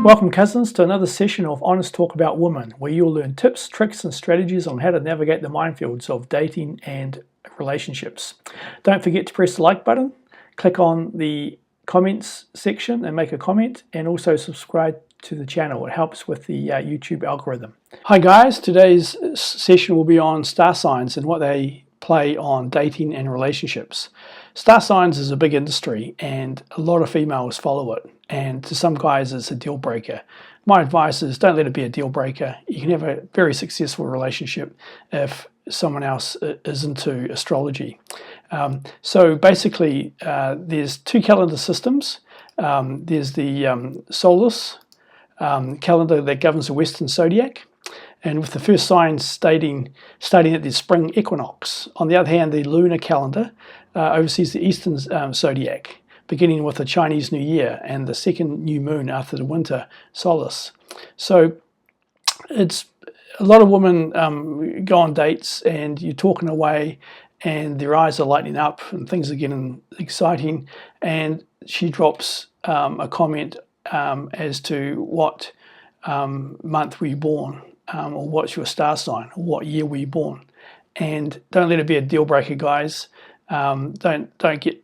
Welcome cousins to another session of Honest Talk About Women, where you'll learn tips, tricks and strategies on how to navigate the minefields of dating and relationships. Don't forget to press the like button, click on the comments section and make a comment, and also subscribe to the channel. It helps with the YouTube algorithm. Hi guys, today's session will be on star signs and what they play on dating and relationships. Star signs is a big industry and a lot of females follow it, and to some guys it's a deal breaker. My advice is don't let it be a deal breaker. You can have a very successful relationship if someone else is into astrology. So basically there's two calendar systems. There's the solar calendar that governs the Western zodiac, and with the first sign stating at the spring equinox. On the other hand, the lunar calendar oversees the Eastern zodiac, beginning with the Chinese New Year and the second new moon after the winter solstice. So it's a lot of women go on dates and you're talking away and their eyes are lighting up and things are getting exciting, and she drops a comment as to what month were you born, or what's your star sign, or what year were you born. And don't let it be a deal breaker, guys. Don't get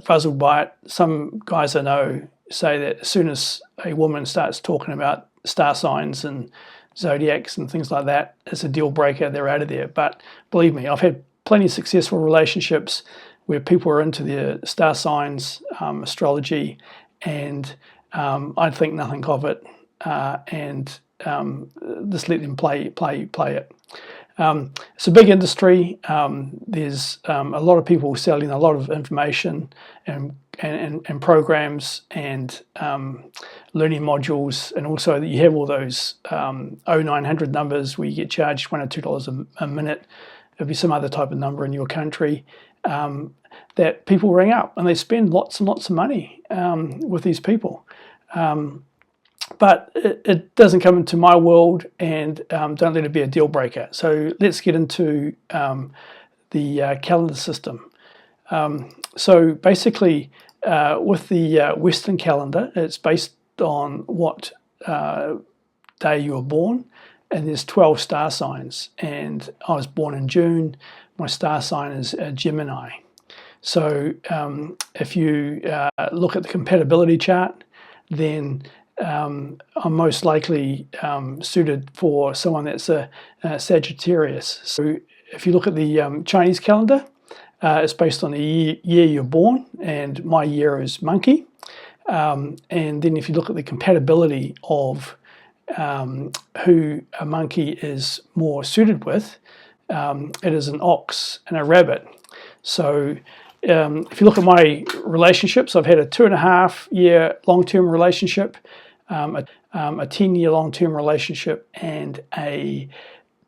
fuzzled by it. Some guys I know say that as soon as a woman starts talking about star signs and zodiacs and things like that, it's a deal breaker, they're out of there. But believe me, I've had plenty of successful relationships where people are into their star signs, astrology, and I think nothing of it, and just let them play it. It's a big industry. There's a lot of people selling a lot of information and programs and learning modules, and also that you have all those 0900 numbers where you get charged $1 or $2 a minute. There'll be some other type of number in your country that people ring up, and they spend lots and lots of money with these people. But it doesn't come into my world, and don't let it be a deal breaker. So let's get into the calendar system. So basically, with the Western calendar, it's based on what day you were born, and there's 12 star signs. And I was born in June. My star sign is Gemini. So if you look at the compatibility chart, then I'm most likely suited for someone that's a Sagittarius. So if you look at the Chinese calendar, it's based on the year you're born, and my year is monkey. And then if you look at the compatibility of who a monkey is more suited with, it is an ox and a rabbit. So if you look at my relationships, I've had a 2.5-year long-term relationship, a 10-year long-term relationship, and a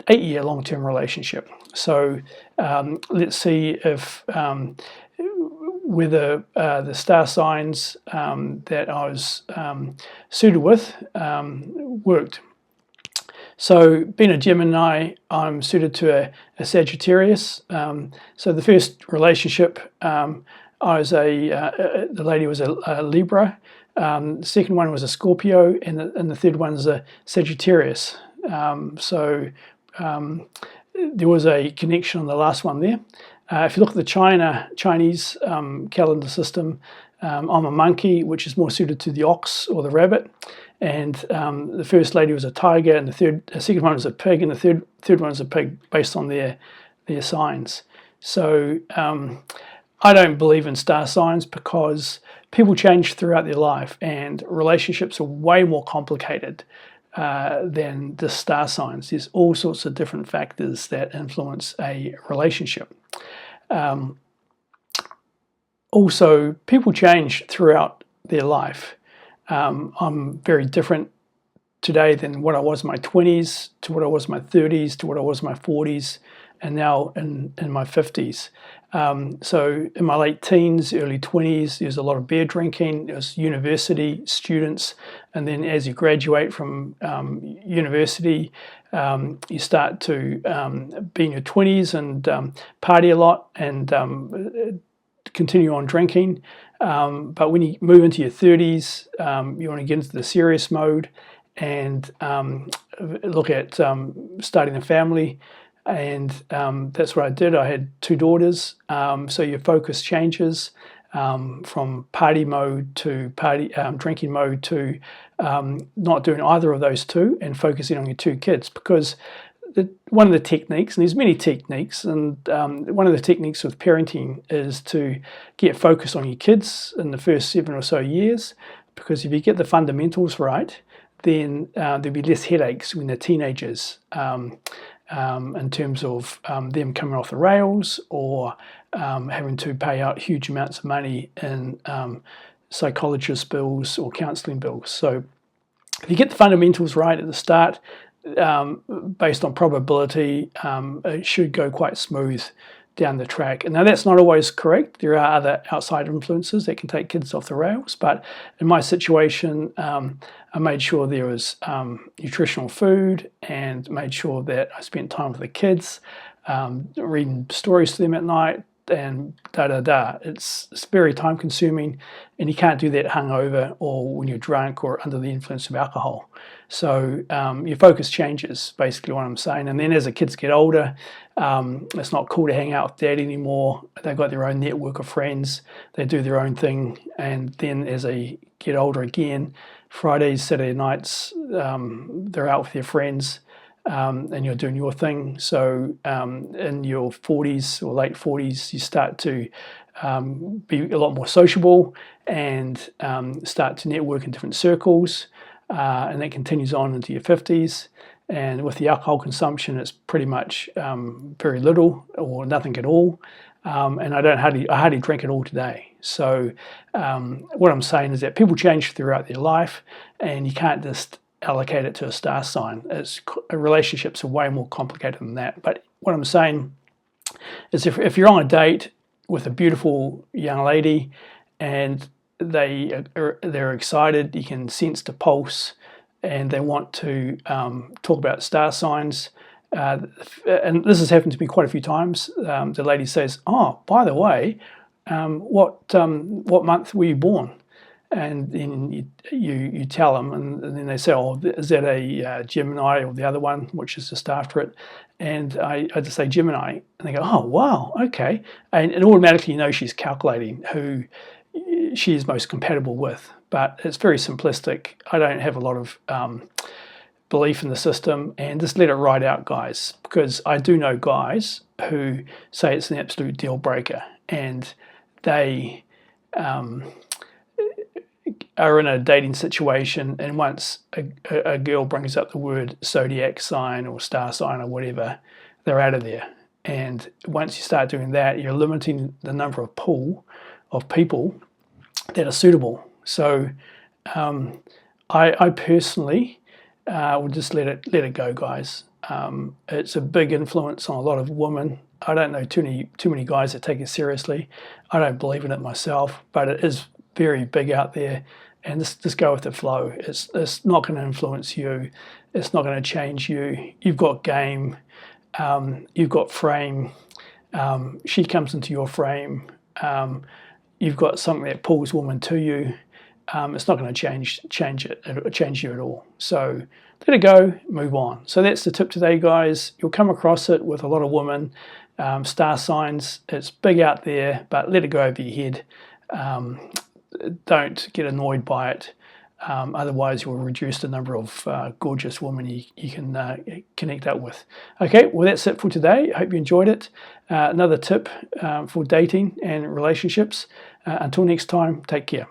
8-year long-term relationship. So let's see if whether the star signs that I was suited with worked. So being a Gemini, I'm suited to a Sagittarius. So the first relationship, I was the lady was a Libra. The second one was a Scorpio, and the third one is a Sagittarius. So there was a connection on the last one there. If you look at the Chinese calendar system, I'm a monkey, which is more suited to the ox or the rabbit. And the first lady was a tiger, and the second one was a pig, and the third one was a pig, based on their signs. So I don't believe in star signs because people change throughout their life, and relationships are way more complicated than the star signs. There's all sorts of different factors that influence a relationship. Also, people change throughout their life. I'm very different today than what I was in my 20s, to what I was in my 30s, to what I was in my 40s, and now in my 50s. So in my late teens, early 20s, there's a lot of beer drinking. There was university students, and then as you graduate from university, you start to be in your 20s and party a lot, and continue on drinking. But when you move into your 30s, you want to get into the serious mode and look at starting a family. And that's what I did. I had 2 daughters. So your focus changes from party mode to drinking mode to not doing either of those 2 and focusing on your 2 kids, because one of the techniques, and there's many techniques, and one of the techniques with parenting is to get focused on your kids in the first 7 or so years, because if you get the fundamentals right, then there'll be less headaches when they're teenagers in terms of them coming off the rails or having to pay out huge amounts of money in psychologist bills or counselling bills. So if you get the fundamentals right at the start, based on probability, it should go quite smooth down the track. And now that's not always correct. There are other outside influences that can take kids off the rails, but in my situation, I made sure there was nutritional food and made sure that I spent time with the kids, reading stories to them at night, and It's very time consuming, and you can't do that hungover or when you're drunk or under the influence of alcohol. So your focus changes, basically what I'm saying. And then as the kids get older, it's not cool to hang out with dad anymore. They've got their own network of friends. They do their own thing. And then as they get older again, Fridays, Saturday nights, they're out with their friends. And you're doing your thing. So in your 40s or late 40s, you start to be a lot more sociable and start to network in different circles. And that continues on into your 50s. And with the alcohol consumption, it's pretty much very little or nothing at all. And I hardly drink at all today. So what I'm saying is that people change throughout their life, and you can't just allocate it to a star sign. Relationships are way more complicated than that. But what I'm saying is if you're on a date with a beautiful young lady and they're excited, you can sense the pulse, and they want to talk about star signs. And this has happened to me quite a few times. The lady says, "Oh, by the way, what month were you born?" And then you tell them, and then they say, "Oh, is that a Gemini or the other one, which is just after it?" And I just say Gemini, and they go, "Oh, wow, okay." And automatically you know she's calculating who she is most compatible with. But it's very simplistic. I don't have a lot of belief in the system, and just let it ride out, guys, because I do know guys who say it's an absolute deal breaker, and they are in a dating situation, and once a girl brings up the word zodiac sign or star sign or whatever, they're out of there. And once you start doing that, you're limiting the number of pool of people that are suitable. So I personally would just let it go, guys. It's a big influence on a lot of women. I don't know too many guys that take it seriously. I don't believe in it myself, but it is very big out there, and just go with the flow. It's not going to influence you. It's not going to change you. You've got game. You've got frame. She comes into your frame. You've got something that pulls woman to you. It's not going to change you at all. So let it go, move on. So that's the tip today, guys. You'll come across it with a lot of women, star signs. It's big out there, but let it go over your head. Don't get annoyed by it. Otherwise, you'll reduce the number of gorgeous women you can connect up with. Okay, well, that's it for today. I hope you enjoyed it. Another tip for dating and relationships. Until next time, take care.